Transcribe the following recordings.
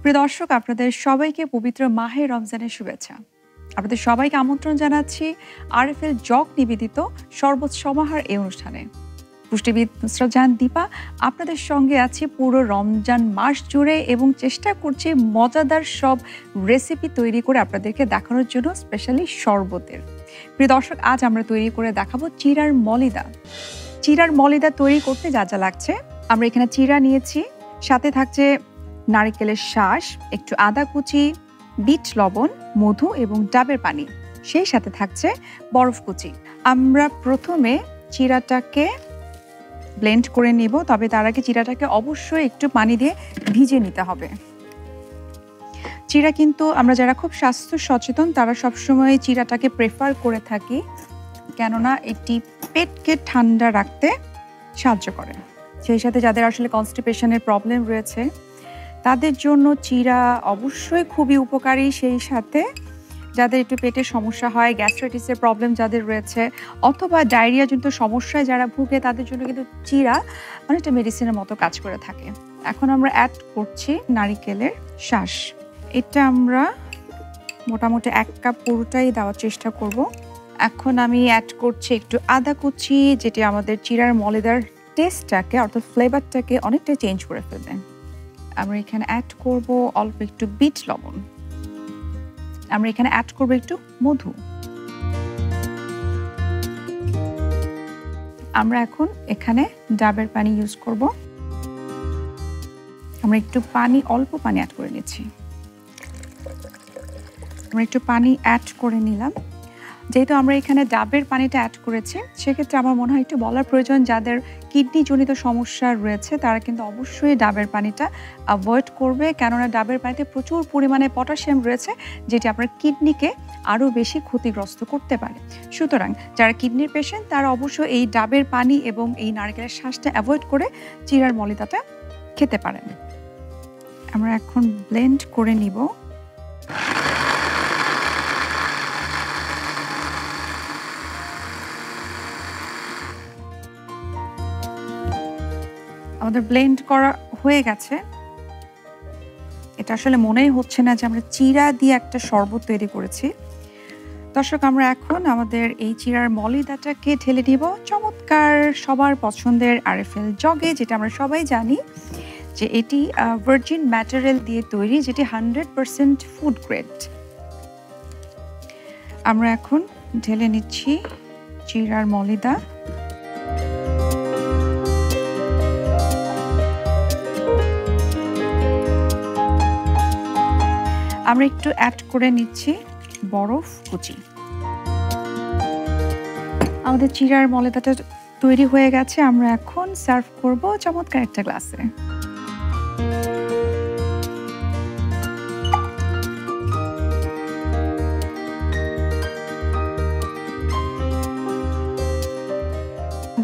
প্রিয় দর্শক, আপনাদের সবাইকে পবিত্র মাহে রমজানের শুভেচ্ছা। আপনাদের সবাইকে আমন্ত্রণ জানাচ্ছি আরএফএল জগ নিবেদিত শরবত সমাহার এই অনুষ্ঠানে। পুষ্টিবিদ নুসরাত জাহান দীপা আপনাদের সঙ্গে আছি পুরো রমজান মাস জুড়ে এবং চেষ্টা করছি মজাদার সব রেসিপি তৈরি করে আপনাদেরকে দেখানোর জন্য, স্পেশালি শরবতের। প্রিয় দর্শক, আজ আমরা তৈরি করে দেখাবো চিড়ার মলিদা। চিড়ার মলিদা তৈরি করতে যা যা লাগছে, আমরা এখানে চিড়া নিয়েছি, সাথে থাকছে নারিকেলের শাঁস, একটু আদা কুচি, বিট লবণ, মধু এবং ডাবের পানি, সেই সাথে থাকছে বরফ কুচি। আমরা প্রথমে চিড়াটাকে ব্লেন্ড করে নেব, তবে তার আগে চিড়াটাকে অবশ্যই একটু পানি দিয়ে ভিজিয়ে নিতে হবে। চিড়া কিন্তু আমরা যারা খুব স্বাস্থ্য সচেতন তারা সবসময় চিড়াটাকে প্রেফার করে থাকি, কেননা এটি পেটকে ঠান্ডা রাখতে সাহায্য করে। সেই সাথে যাদের আসলে কনস্টিপেশনের প্রবলেম রয়েছে তাদের জন্য চিড়া অবশ্যই খুবই উপকারী। সেই সাথে যাদের একটু পেটের সমস্যা হয়, গ্যাস্ট্রাইটিসের প্রবলেম যাদের রয়েছে, অথবা ডায়রিয়াজনিত সমস্যায় যারা ভুগে, তাদের জন্য কিন্তু চিড়া অনেকটা মেডিসিনের মতো কাজ করে থাকে। এখন আমরা অ্যাড করছি নারিকেলের শাঁস। এটা আমরা মোটামুটি 1 কাপ পুরোটাই দেওয়ার চেষ্টা করব। এখন আমি অ্যাড করছি একটু আদা কুচি, যেটি আমাদের চিড়ার মলিদার টেস্টটাকে অর্থাৎ ফ্লেভারটাকে অনেকটা চেঞ্জ করে ফেলবে। আমরা এখানে অ্যাড করব অল্প একটু বিট লবণ, আমরা এখানে অ্যাড করব একটু মধু। আমরা এখন এখানে ডাবের পানি ইউজ করব। আমরা একটু পানি, অল্প পানি অ্যাড করে নিচ্ছি। আমরা একটু পানি অ্যাড করে নিলাম। যেহেতু আমরা এখানে ডাবের পানিটা অ্যাড করেছি, সেক্ষেত্রে আমার মনে হয় একটু বলার প্রয়োজন, যাদের কিডনি জনিত সমস্যা রয়েছে তারা কিন্তু অবশ্যই ডাবের পানিটা অ্যাভয়েড করবে, কেননা ডাবের পানিতে প্রচুর পরিমাণে পটাশিয়াম রয়েছে, যেটি আপনার কিডনিকে আরও বেশি ক্ষতিগ্রস্ত করতে পারে। সুতরাং যারা কিডনির পেশেন্ট তারা অবশ্যই এই ডাবের পানি এবং এই নারকেলের শাঁসটা অ্যাভয়েড করে চিড়ার মলিদাটা খেতে পারেন। আমরা এখন ব্লেন্ড করে নিব। আমাদের ব্লেন্ড করা হয়ে গেছে। এটা আসলে মনেই হচ্ছে না যে আমরা চিড়া দিয়ে একটা শরবত তৈরি করেছি। দর্শক, আমরা এখন আমাদের এই চিড়ার মলিদাটাকে ঢেলে নিব চমৎকার সবার পছন্দের আরএফএল জগে, যেটা আমরা সবাই জানি যে এটি ভার্জিন ম্যাটেরিয়াল দিয়ে তৈরি, যেটি 100% ফুড গ্রেড। আমরা এখন ঢেলে নিচ্ছি চিড়ার মলিদা। আমরা একটু অ্যাড করে নিচ্ছি বরফ কুচি। আমাদের চিড়ার মলিদাটা তৈরি হয়ে গেছে। আমরা এখন সার্ভ করব চমৎকার একটা গ্লাসে।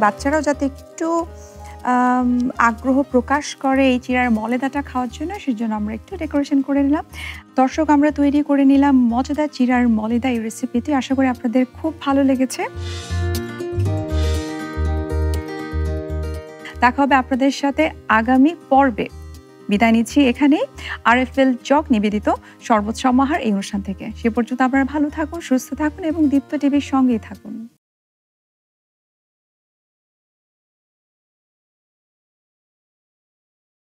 বাচ্চারাও যাতে একটু আগ্রহ প্রকাশ করে এই চিড়ার মলিদাটা খাওয়ার জন্য, সেজন্য আমরা একটু ডেকোরেশন করে নিলাম। দর্শক, আমরা তৈরি করে নিলাম মজাদার চিড়ার মলিদা এই রেসিপিটি। আশা করি আপনাদের খুব ভালো লেগেছে। দেখা হবে আপনাদের সাথে আগামী পর্বে। বিদায় নিচ্ছি এখানেই আরএফএল জগ নিবেদিত শরবত সমাহার এই অনুষ্ঠান থেকে। সে পর্যন্ত আপনারা ভালো থাকুন, সুস্থ থাকুন এবং দীপ্ত টিভির সঙ্গেই থাকুন।